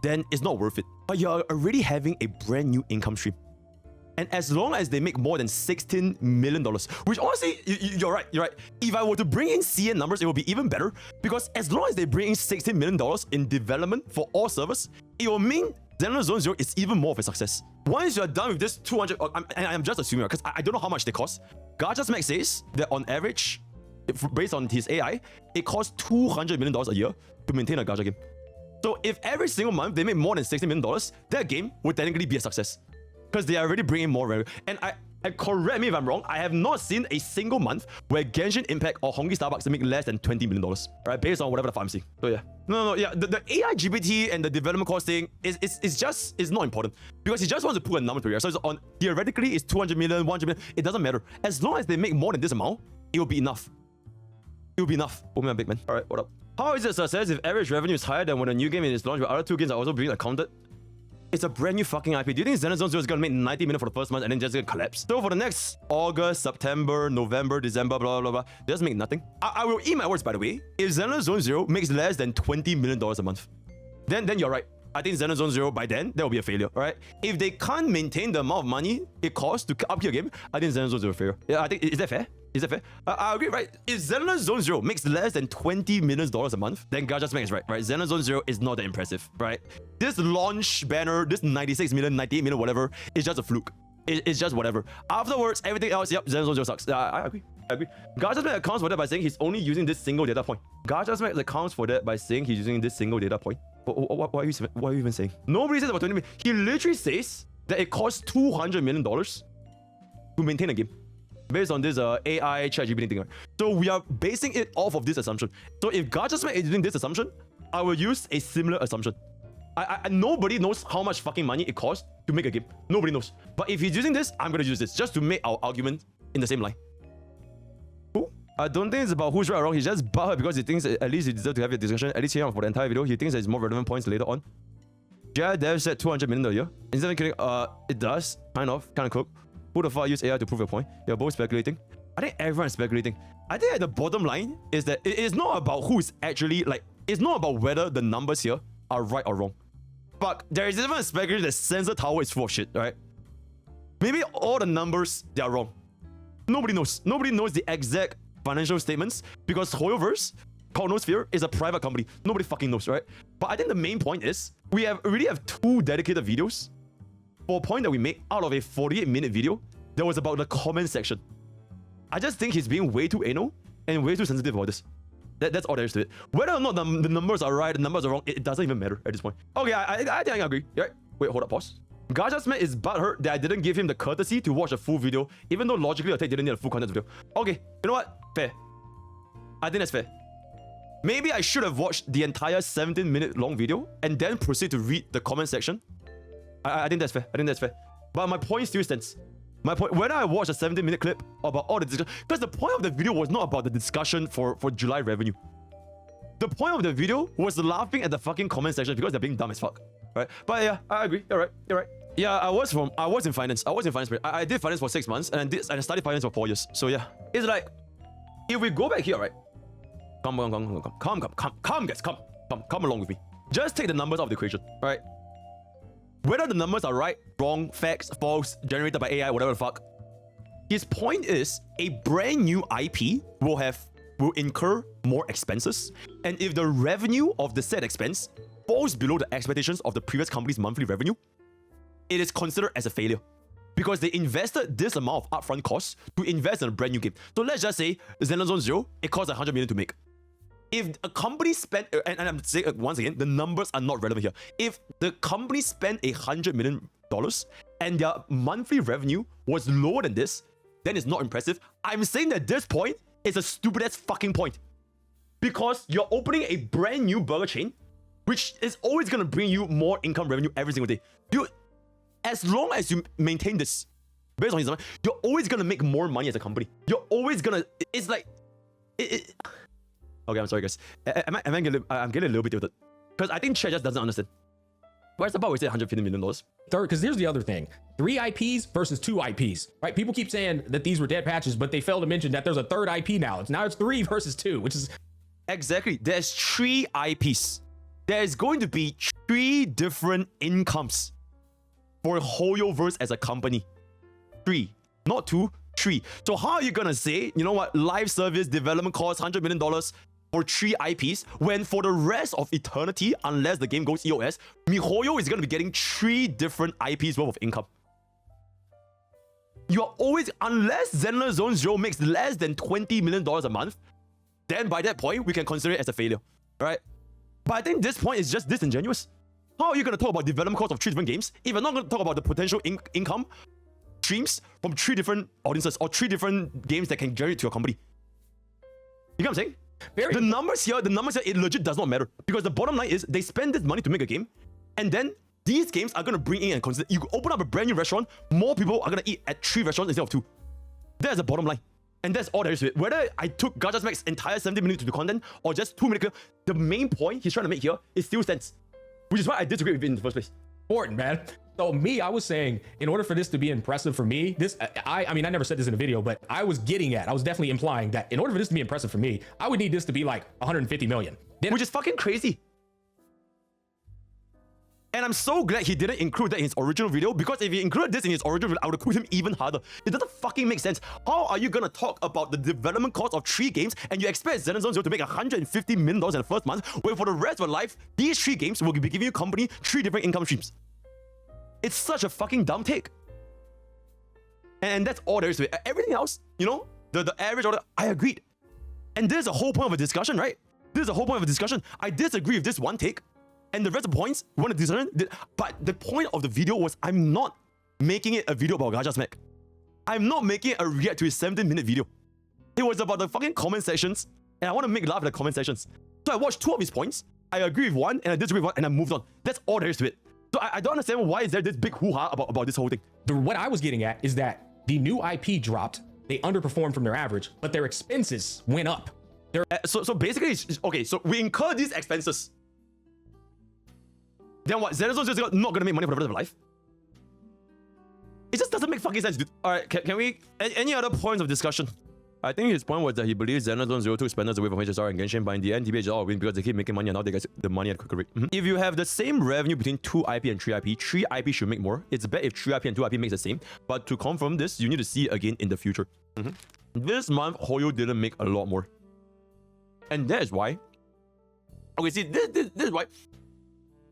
Speaker 1: then it's not worth it. But you're already having a brand new income stream. And as long as they make more than $16 million, which honestly, you're right. If I were to bring in CN numbers, it would be even better, because as long as they bring in $16 million in development for all servers, it will mean Zenless Zone Zero is even more of a success. Once you're done with this 200, and I'm just assuming, because I don't know how much they cost. Gacha Smack says that on average, based on his AI, it costs $200 million a year to maintain a gacha game. So if every single month they make more than $60 million, that game would technically be a success, because they are already bringing more revenue. And correct me if I'm wrong, I have not seen a single month where Genshin Impact or Honkai Starbucks make less than $20 million, right? Based on whatever the farm I'm seeing. So yeah. No, yeah. The AI GPT and the development cost thing is not important, because he just wants to put a number to it. So it's on, theoretically, it's 200 million, 100 million. It doesn't matter. As long as they make more than this amount, it will be enough. It will be enough. Oh man, big man. All right, what up? How is it a success if average revenue is higher than when a new game is launched, but other two games are also being accounted? It's a brand new fucking IP. Do you think Zenless Zone Zero is gonna make 90 million for the first month and then just gonna collapse? So for the next August, September, November, December, blah, blah, blah, just make nothing. I will eat my words, by the way. If Zenless Zone Zero makes less than $20 million a month, then you're right. I think Zenless Zone Zero, by then, that will be a failure, alright? If they can't maintain the amount of money it costs to upkeep a game, I think Zenless Zone Zero is a failure. Yeah, I think, is that fair? Is that fair? I agree, right? If Zenless Zone Zero makes less than $20 million a month, then GachaSmack is right? Zenless Zone Zero is not that impressive, right? This launch banner, this 96 million, 98 million, whatever, is just a fluke. It's just whatever. Afterwards, everything else, yep, Zenless Zone Zero sucks. I agree. GachaSmack accounts for that by saying he's only using this single data point. GachaSmack accounts for that by saying he's using this single data point. What are you even saying? Nobody says about 20 million. He literally says that it costs $200 million to maintain a game, based on this AI ChatGPT thing, right? So we are basing it off of this assumption. So if GachaSmack is using this assumption, I will use a similar assumption. Nobody knows how much fucking money it costs to make a game. Nobody knows. But if he's using this, I'm gonna use this just to make our argument in the same line. Cool. I don't think it's about who's right or wrong. He's just butthurt because he thinks at least he deserves to have a discussion. At least here for the entire video, he thinks there's more relevant points later on. Yeah, Dev said 200 million a year. Instead of kidding, it does kind of cook. Who the fuck use AI to prove a point? You're both speculating. I think everyone's speculating. I think the bottom line is that it is not about who's actually, like, it's not about whether the numbers here are right or wrong. Fuck, there is even a speculation that Sensor Tower is full of shit, right? Maybe all the numbers, they are wrong. Nobody knows. Nobody knows the exact financial statements, because Hoyoverse, Chronosphere, is a private company. Nobody fucking knows, right? But I think the main point is, we already have 2 dedicated videos for a point that we make out of a 48-minute video that was about the comment section. I just think he's being way too anal and way too sensitive about this. That's all there is to it. Whether or not the numbers are right, the numbers are wrong, it doesn't even matter at this point. Okay, I think I agree. Right? Wait, hold up, pause. GachaSmack is butthurt that I didn't give him the courtesy to watch a full video, even though logically I didn't need a full content video. Okay, you know what? Fair. I think that's fair. Maybe I should have watched the entire 17-minute long video and then proceed to read the comment section. I think that's fair. I think that's fair. But my point still stands. My point, whether I watched a 17-minute clip about all the discussion, because the point of the video was not about the discussion for July revenue. The point of the video was laughing at the fucking comment section because they're being dumb as fuck, right? But yeah, I agree. You're right. You're right. Yeah, I was in finance. I did finance for 6 months and I studied finance for 4 years. So yeah, it's like, if we go back here, right? Come, guys, come along with me. Just take the numbers out of the equation, right? Whether the numbers are right, wrong, facts, false, generated by AI, whatever the fuck. His point is, a brand new IP will incur more expenses, and if the revenue of the said expense falls below the expectations of the previous company's monthly revenue, it is considered as a failure, because they invested this amount of upfront costs to invest in a brand new game. So let's just say Zenless Zone Zero, it costs 100 million to make. If a company spent, and I'm saying once again, the numbers are not relevant here. If the company spent $100 million and their monthly revenue was lower than this, then it's not impressive. I'm saying that this point is a stupid ass fucking point, because you're opening a brand new burger chain, which is always gonna bring you more income revenue every single day. As long as you maintain this, based on his number, you're always gonna make more money as a company. You're always gonna. It's like. Okay, I'm sorry, guys. I'm getting a little bit tilted, because I think chat just doesn't understand. Where's the part we say $150 million?
Speaker 2: Third, because here's the other thing. 3 IPs versus 2 IPs, right? People keep saying that these were dead patches, but they fail to mention that there's a third IP now. It's 3 versus 2, which is...
Speaker 1: Exactly. There's 3 IPs. There's going to be 3 different incomes for HoYoverse as a company. 3. Not 2, 3. So how are you gonna say, you know what, live service development costs $100 million for 3 IPs, when for the rest of eternity, unless the game goes EOS, MiHoYo is gonna be getting 3 different IPs worth of income. You are always, unless Zenless Zone Zero makes less than $20 million a month, then by that point, we can consider it as a failure, right? But I think this point is just disingenuous. How are you gonna talk about development costs of 3 different games if you're not gonna talk about the potential income streams from 3 different audiences or 3 different games that can generate to your company? You know what I'm saying? The numbers here, it legit does not matter, because the bottom line is they spend this money to make a game, and then these games are gonna bring in and consider. You open up a brand new restaurant, more people are gonna eat at 3 restaurants instead of 2. That's the bottom line, and that's all there is to it. Whether I took GachaSmack's entire 70 minutes to do content or just 2 minutes, the main point he's trying to make here is still stands, which is why I disagree with it in the first place.
Speaker 2: Important, man. So me, I was saying, in order for this to be impressive for me, I mean, I never said this in a video, but I was definitely implying that in order for this to be impressive for me, I would need this to be like 150 million.
Speaker 1: Which is fucking crazy. And I'm so glad he didn't include that in his original video, because if he included this in his original video, I would have quit him even harder. It doesn't fucking make sense. How are you gonna talk about the development cost of 3 games and you expect Zenless Zone Zero to make $150 million in the first month, where for the rest of your life, these 3 games will be giving you company 3 different income streams? It's such a fucking dumb take. And that's all there is to it. Everything else, you know, the average order, I agreed. And this is the whole point of a discussion, right? This is the whole point of a discussion. I disagree with this one take, and the rest of the points, we want to discussion. But the point of the video was, I'm not making it a video about Gacha Smack. I'm not making it a react to his 17-minute video. It was about the fucking comment sections, and I want to make laugh at the comment sections. So I watched 2 of his points, I agree with one, and I disagree with one, and I moved on. That's all there is to it. So I don't understand why is there this big hoo-ha about this whole thing.
Speaker 2: What I was getting at is that the new IP dropped, they underperformed from their average, but their expenses went up.
Speaker 1: So basically, okay, so we incur these expenses. Then what? Zenless Zone Zero is not gonna make money for the rest of life? It just doesn't make fucking sense, dude. Alright, can we... Any other points of discussion? I think his point was that he believes Zenless Zone Zero took spenders away from HSR and Genshin, but in the end, TBH is all win because they keep making money and now they get the money at a quicker rate. If you have the same revenue between 2 IP and 3 IP, 3 IP should make more. It's bad if 3 IP and 2 IP makes the same, but to confirm this, you need to see it again in the future. This month, HoYo didn't make a lot more. And that is why... Okay, see, this is why...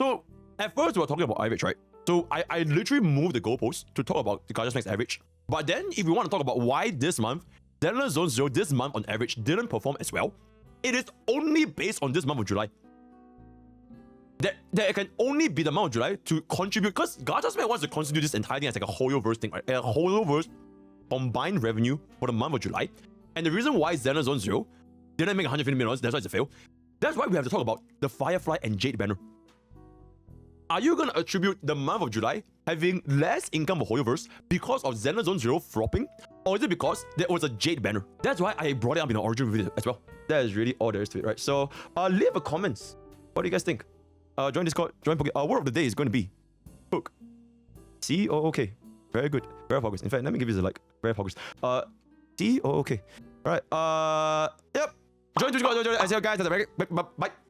Speaker 1: So, at first we were talking about average, right? So, I literally moved the goalpost to talk about the GachaSmack's average. But then, if we want to talk about why this month, Zenless Zone Zero this month on average didn't perform as well, it is only based on this month of July. That can only be the month of July to contribute, because GachaSmack wants to consider this entire thing as like a HoYoverse thing, right? A HoYoverse combined revenue for the month of July. And the reason why Zenless Zone Zero didn't make $150 million, that's why it's a fail. That's why we have to talk about the Firefly and Jade banner. Are you going to attribute the month of July having less income for HoYoverse because of Zenless Zone Zero flopping? Or is it because there was a Jade banner? That's why I brought it up in the original video as well. That is really all there is to it, right? So, leave a comments. What do you guys think? Join Discord, join Pokke. Word of the day is going to be Pokke. See? Oh, okay. Very good. Very progress. In fact, let me give you a like. Very progress. See? Oh, okay. Alright. Yep. Join Discord. I see you guys at the very... Bye.